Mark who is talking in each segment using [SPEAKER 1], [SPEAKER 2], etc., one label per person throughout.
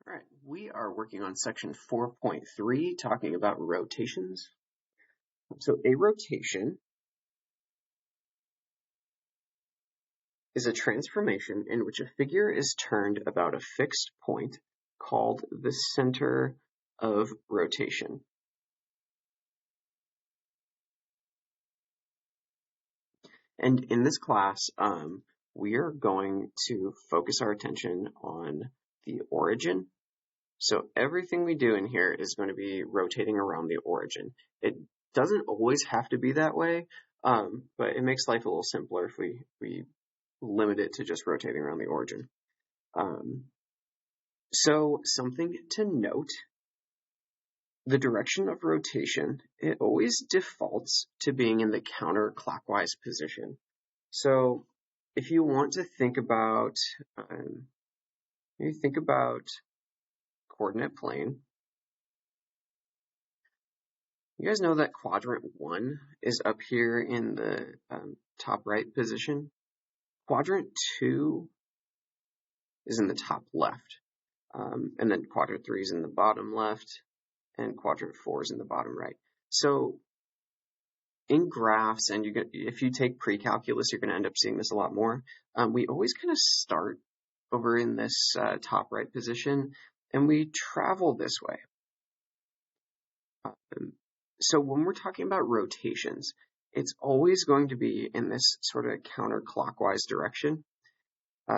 [SPEAKER 1] All right, we are working on section 4.3, talking about rotations. So a rotation is a transformation in which a figure is turned about a fixed point called the center of rotation. And in this class, we are going to focus our attention on the origin. So everything we do in here is going to be rotating around the origin. It doesn't always have to be that way, but it makes life a little simpler if we limit it to just rotating around the origin. So something to note, the direction of rotation, it always defaults to being in the counterclockwise position. So if you want to think about, coordinate plane, you guys know that quadrant 1 is up here in the top right position. Quadrant 2 is in the top left. And then quadrant 3 is in the bottom left, and quadrant 4 is in the bottom right. So in graphs, and if you take pre-calculus, you're going to end up seeing this a lot more. We always kind of start over in this top right position, and we travel this way. So when we're talking about rotations, it's always going to be in this sort of counterclockwise direction.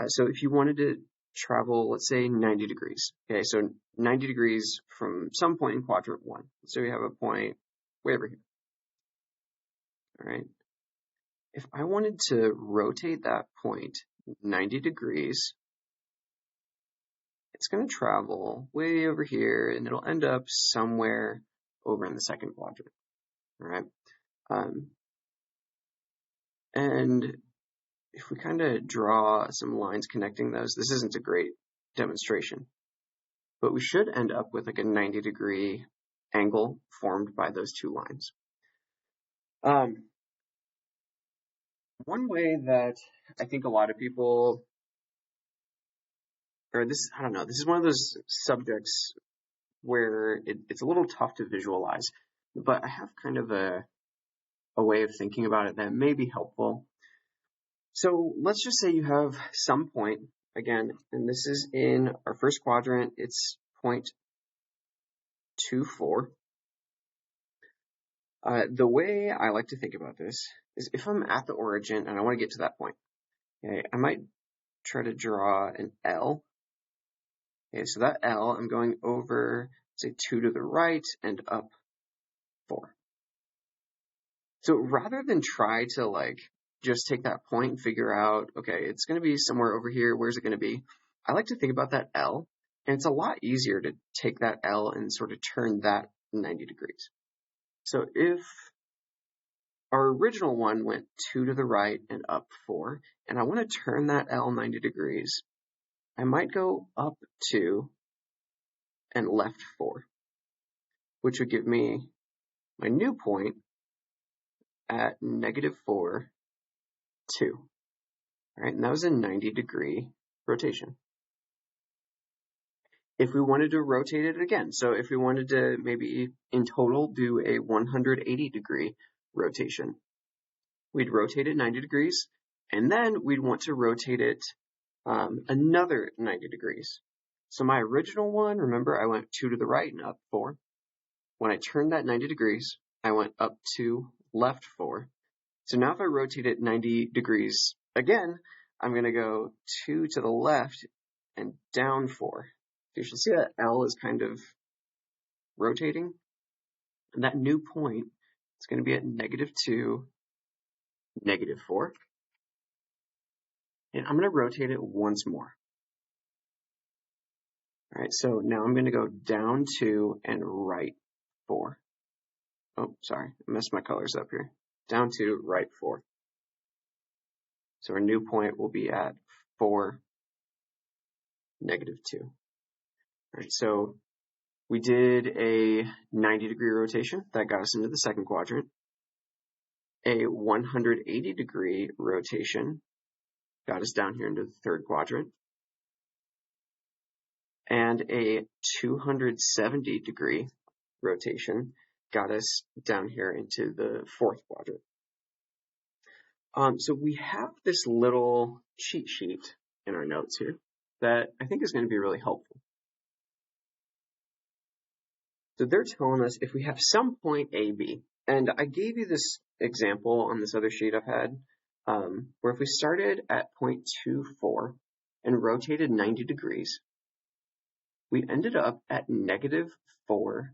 [SPEAKER 1] So if you wanted to travel, let's say 90 degrees. Okay, so 90 degrees from some point in quadrant 1. So we have a point way over here. All right. If I wanted to rotate that point 90 degrees, it's going to travel way over here, and it'll end up somewhere over in the second quadrant. All right. And if we kind of draw some lines connecting those, this isn't a great demonstration, but we should end up with like a 90-degree angle formed by those two lines. One way that I think a lot of people, or this, I don't know, this is one of those subjects where it's a little tough to visualize, but I have kind of a way of thinking about it that may be helpful. So let's just say you have some point, again, and this is in our first quadrant, it's 0.24. The way I like to think about this is if I'm at the origin and I want to get to that point, okay, I might try to draw an L. Okay, so that L, I'm going over, say, 2 to the right and up 4. So rather than try to like just take that point and figure out, okay, it's going to be somewhere over here, where's it going to be? I like to think about that L, and it's a lot easier to take that L and sort of turn that 90 degrees. So if our original one went 2 to the right and up 4, and I want to turn that L 90 degrees, I might go up 2 and left 4, which would give me my new point at -4, 2. All right, and that was a 90-degree rotation. If we wanted to rotate it again, so if we wanted to maybe in total do a 180-degree rotation, we'd rotate it 90 degrees, and then we'd want to rotate it another 90 degrees. So my original one, remember, I went 2 to the right and up 4. When I turned that 90 degrees, I went up 2, left 4. So now if I rotate it 90 degrees again, I'm going to go 2 to the left and down 4. You should see that L is kind of rotating. And that new point is going to be at -2, -4. And I'm going to rotate it once more. All right, so now I'm going to go down 2 and right 4. Oh, sorry, I messed my colors up here. Down 2, right 4. So our new point will be at 4, -2. All right, so we did a 90-degree rotation. That got us into the second quadrant. A 180-degree rotation got us down here into the third quadrant. and a 270 degree rotation got us down here into the fourth quadrant. So we have this little cheat sheet in our notes here that I think is going to be really helpful. So they're telling us if we have some point AB, and I gave you this example on this other sheet I've had, where if we started at 0.24 and rotated 90 degrees, we ended up at -4,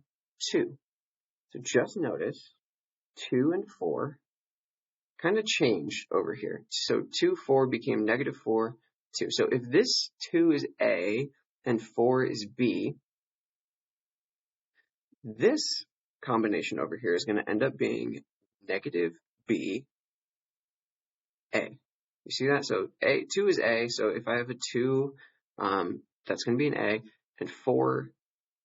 [SPEAKER 1] 2. So just notice 2 and 4 kind of changed over here. So 2, 4 became -4, 2. So if this 2 is A and 4 is B, this combination over here is going to end up being -B, A. You see that? So 2 is A, so if I have a 2, that's going to be an A, and 4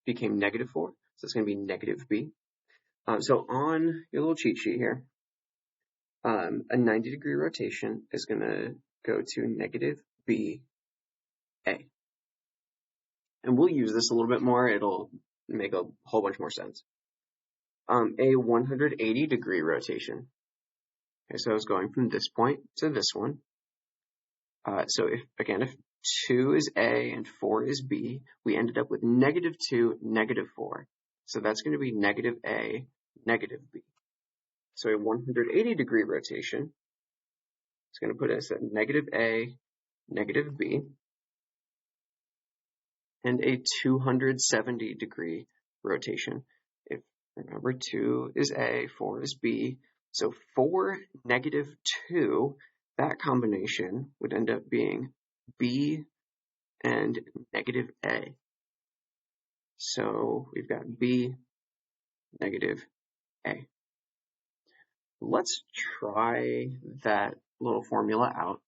[SPEAKER 1] became -4, so it's going to be -B. So on your little cheat sheet here, a 90 degree rotation is going to go to -B, A. And we'll use this a little bit more. It'll make a whole bunch more sense. A 180 degree rotation. Okay, so I was going from this point to this one. So if 2 is A and 4 is B, we ended up with -2, -4. So that's going to be -A, -B. So a 180 degree rotation is going to put us at -A, -B. And a 270 degree rotation. If remember 2 is A, 4 is B. So 4, -2, that combination would end up being B and -A. So we've got B, -A. Let's try that little formula out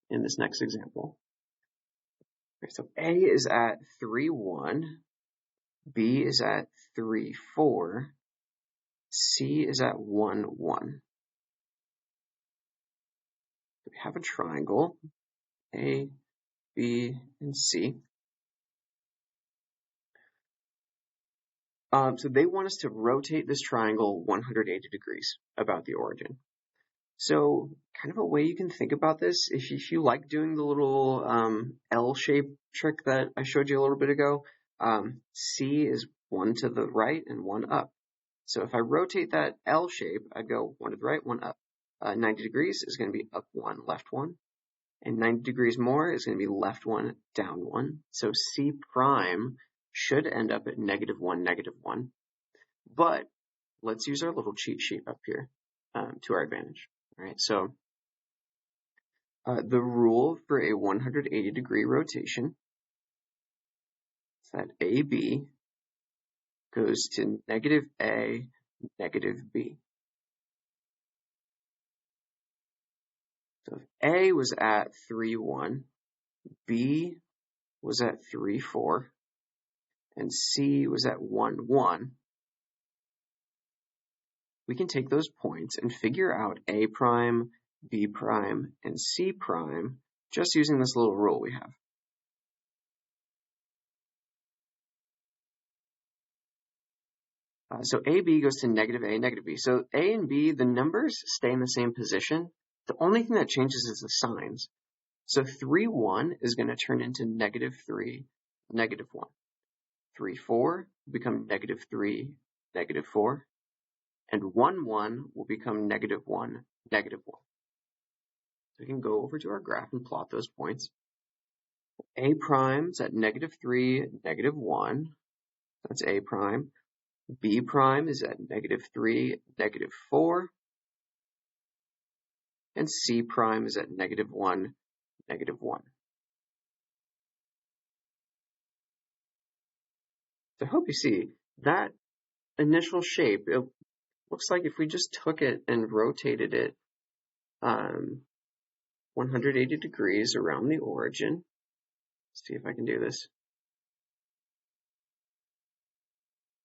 [SPEAKER 1] in this next example. Okay, so A is at 3, 1. B is at 3, 4. C is at 1, 1. We have a triangle, A, B, and C. So they want us to rotate this triangle 180 degrees about the origin. So kind of a way you can think about this, if you like doing the little L-shape trick that I showed you a little bit ago, C is 1 to the right and 1 up. So if I rotate that L shape, I'd go 1 to the right, 1 up. 90 degrees is going to be up 1, left 1. And 90 degrees more is going to be left 1, down 1. So C prime should end up at -1, -1. But let's use our little cheat sheet up here to our advantage. All right, so the rule for a 180 degree rotation is that AB goes to -A, -B. So if A was at 3, 1, B was at 3, 4, and C was at 1, 1, we can take those points and figure out A prime, B prime, and C prime just using this little rule we have. So AB goes to -A, -B. So A and B, the numbers stay in the same position. The only thing that changes is the signs. So 3, 1 is going to turn into -3, -1. 3, 4 will become -3, -4. And 1, 1 will become -1, -1. So we can go over to our graph and plot those points. A prime is at -3, -1. That's A prime. B prime is at -3, -4. And C prime is at -1, -1. So I hope you see that initial shape. It looks like if we just took it and rotated it 180 degrees around the origin. Let's see if I can do this.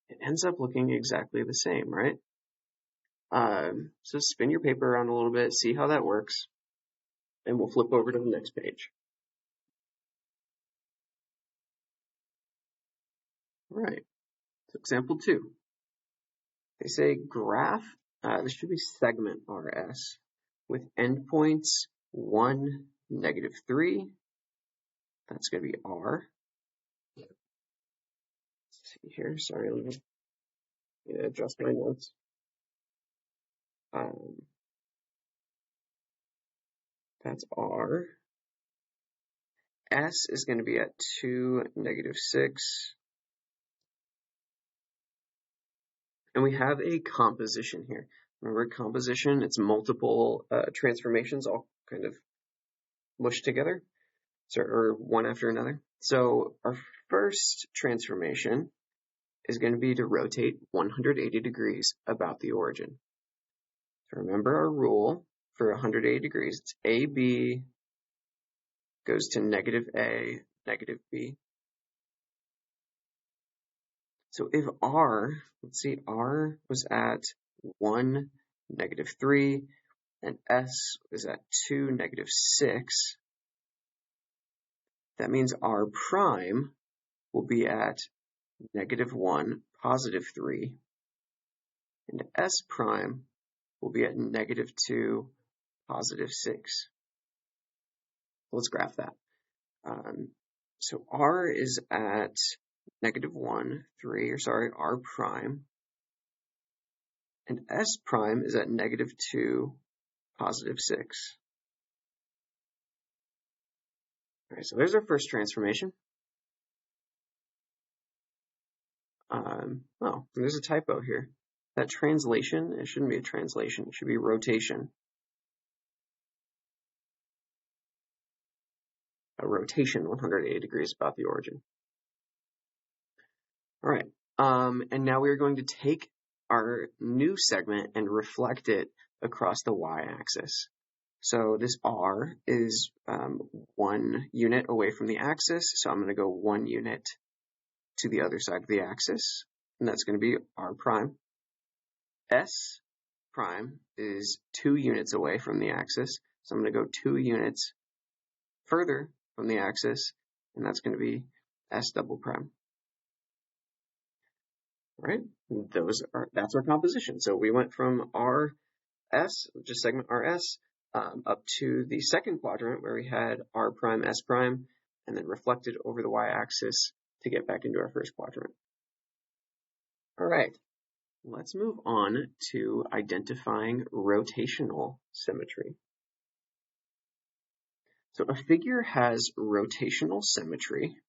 [SPEAKER 1] It ends up looking exactly the same, right? So spin your paper around a little bit, see how that works, and we'll flip over to the next page. right, so example 2. They say graph, this should be segment RS with endpoints 1, -3. That's going to be R. Let's see here. Sorry, let me adjust my notes. That's R. S is going to be at 2, -6. And we have a composition here. Remember composition, it's multiple transformations all kind of mushed together, or one after another. So our first transformation is going to be to rotate 180 degrees about the origin. So remember our rule for 180 degrees, it's AB goes to -A, -B. So if R, let's see, R was at 1, -3, and S is at 2, -6, that means R prime will be at -1, +3, and S prime will be at -2, +6. Let's graph that. So R is at -1, 3, R prime, and S prime is at -2, +6. All right, so there's our first transformation. Oh, there's a typo here. That translation, it shouldn't be a translation, it should be rotation. A rotation 180 degrees about the origin. All right, and now we're going to take our new segment and reflect it across the y-axis. So this R is 1 unit away from the axis, so I'm going to go 1 unit to the other side of the axis, and that's going to be R prime. S prime is 2 units away from the axis, so I'm going to go 2 units further from the axis, and that's going to be S double prime. All right, that's our composition. So we went from RS, just segment RS, up to the second quadrant where we had R prime, S prime, and then reflected over the y-axis to get back into our first quadrant. All right, let's move on to identifying rotational symmetry. So a figure has rotational symmetry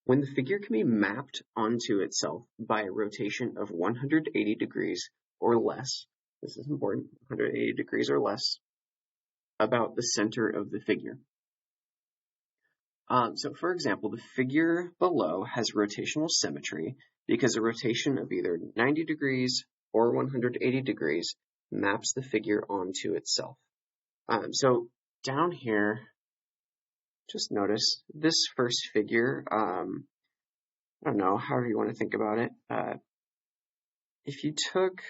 [SPEAKER 1] when the figure can be mapped onto itself by a rotation of 180 degrees or less. This is important, 180 degrees or less, about the center of the figure. So for example, the figure below has rotational symmetry because a rotation of either 90 degrees or 180 degrees maps the figure onto itself. So down here, just notice this first figure, I don't know, however you want to think about it. If you took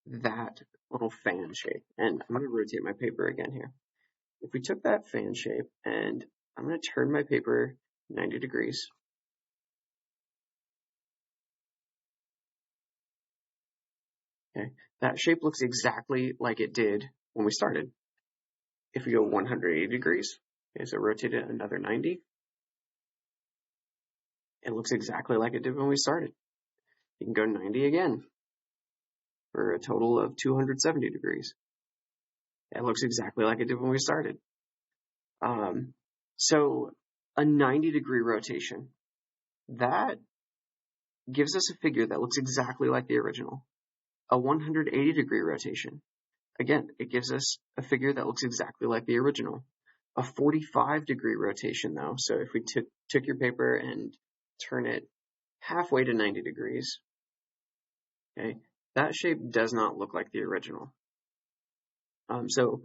[SPEAKER 1] that little fan shape, and I'm going to rotate my paper again here. If we took that fan shape and I'm going to turn my paper 90 degrees. Okay, that shape looks exactly like it did when we started. If we go 180 degrees, okay, so rotate it another 90, it looks exactly like it did when we started. You can go 90 again for a total of 270 degrees. It looks exactly like it did when we started. So a 90-degree rotation, that gives us a figure that looks exactly like the original. A 180-degree rotation, again, it gives us a figure that looks exactly like the original. A 45-degree rotation, though, so if we took your paper and turn it halfway to 90 degrees, okay, that shape does not look like the original. So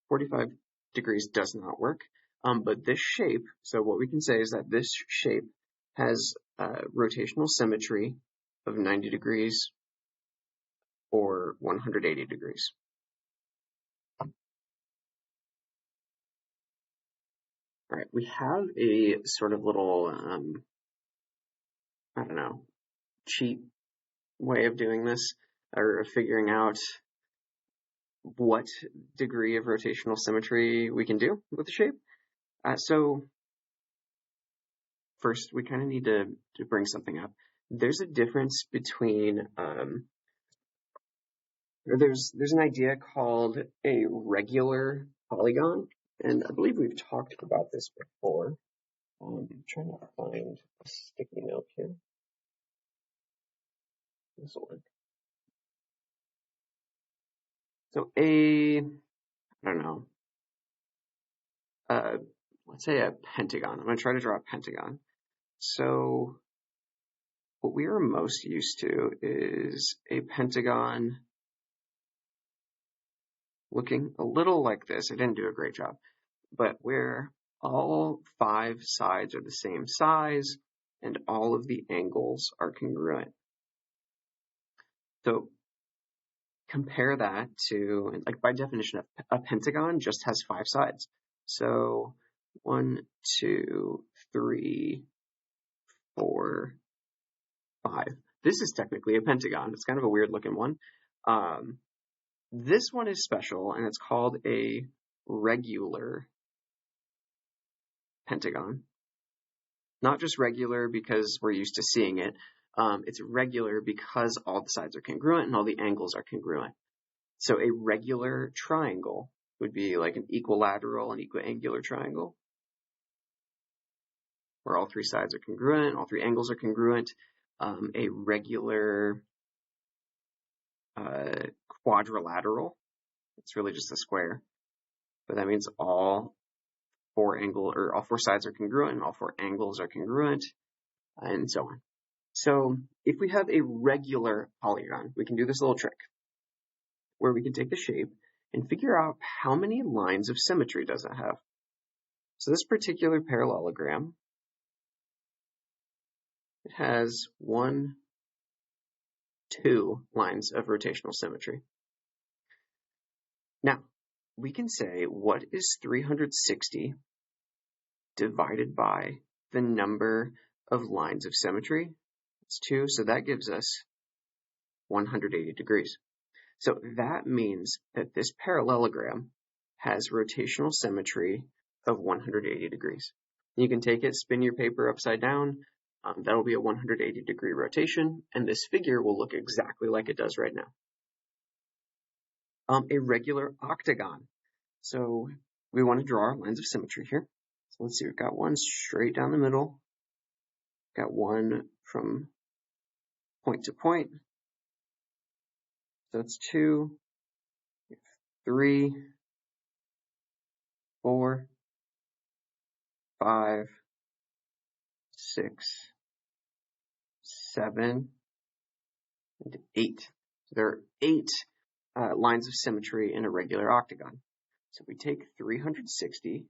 [SPEAKER 1] 45 degrees does not work, but this shape, so what we can say is that this shape has rotational symmetry of 90 degrees or 180 degrees. All right, we have a sort of little, I don't know, cheat way of doing this, or figuring out what degree of rotational symmetry we can do with the shape. So first, we kind of need to bring something up. There's a difference between, there's an idea called a regular polygon, and I believe we've talked about this before. I'm trying to find a sticky note here. This will work. So I don't know, let's say a pentagon. I'm going to try to draw a pentagon. So what we are most used to is a pentagon looking a little like this. I didn't do a great job, but where all 5 sides are the same size and all of the angles are congruent. So compare that to, like, by definition, a pentagon just has 5 sides. So 1, 2, 3, 4, 5. This is technically a pentagon. It's kind of a weird looking one. This one is special, and it's called a regular pentagon. Not just regular because we're used to seeing it. It's regular because all the sides are congruent and all the angles are congruent. So a regular triangle would be like an equilateral and equiangular triangle, where all 3 sides are congruent, all 3 angles are congruent. A regular quadrilateral, it's really just a square, but that means all 4 sides are congruent and all 4 angles are congruent, and so on. So if we have a regular polygon, we can do this little trick where we can take the shape and figure out how many lines of symmetry does it have. So this particular parallelogram, it has 1, 2 lines of rotational symmetry. Now, we can say, what is 360 divided by the number of lines of symmetry? It's 2, so that gives us 180 degrees. So that means that this parallelogram has rotational symmetry of 180 degrees. You can take it, spin your paper upside down, that'll be a 180 degree rotation, and this figure will look exactly like it does right now. A regular octagon. So we want to draw our lines of symmetry here. So let's see, we've got one straight down the middle, got one from point to point. So that's 2, 3, 4, 5, 6, 7, and 8. So there are 8 lines of symmetry in a regular octagon. So if we take 360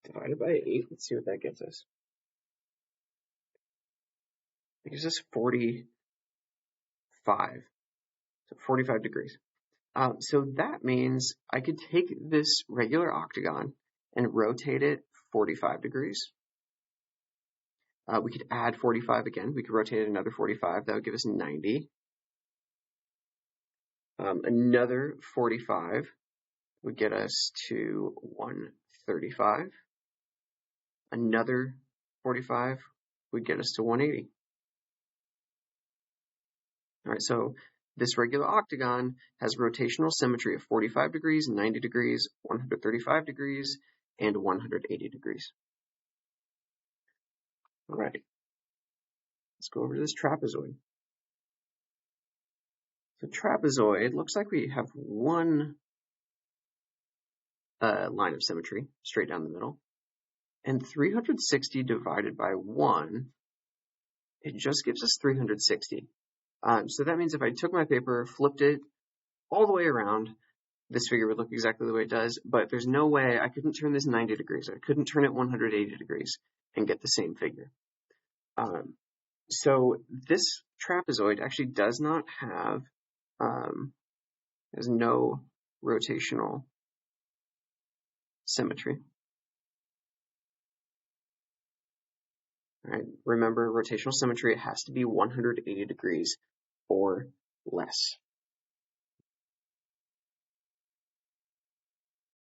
[SPEAKER 1] divided by 8, let's see what that gives us. It gives us 45. So 45 degrees. So that means I could take this regular octagon and rotate it 45 degrees. We could add 45 again. We could rotate it another 45. That would give us 90. Another 45 would get us to 135. Another 45 would get us to 180. All right, so this regular octagon has rotational symmetry of 45 degrees, 90 degrees, 135 degrees, and 180 degrees. All right, let's go over to this trapezoid. So trapezoid looks like we have one line of symmetry straight down the middle, and 360 divided by 1, it just gives us 360. So that means if I took my paper, flipped it all the way around, this figure would look exactly the way it does, but there's no way I couldn't turn this 90 degrees. I couldn't turn it 180 degrees and get the same figure. So this trapezoid actually does not have, has no rotational symmetry. All right, remember rotational symmetry, it has to be 180 degrees or less.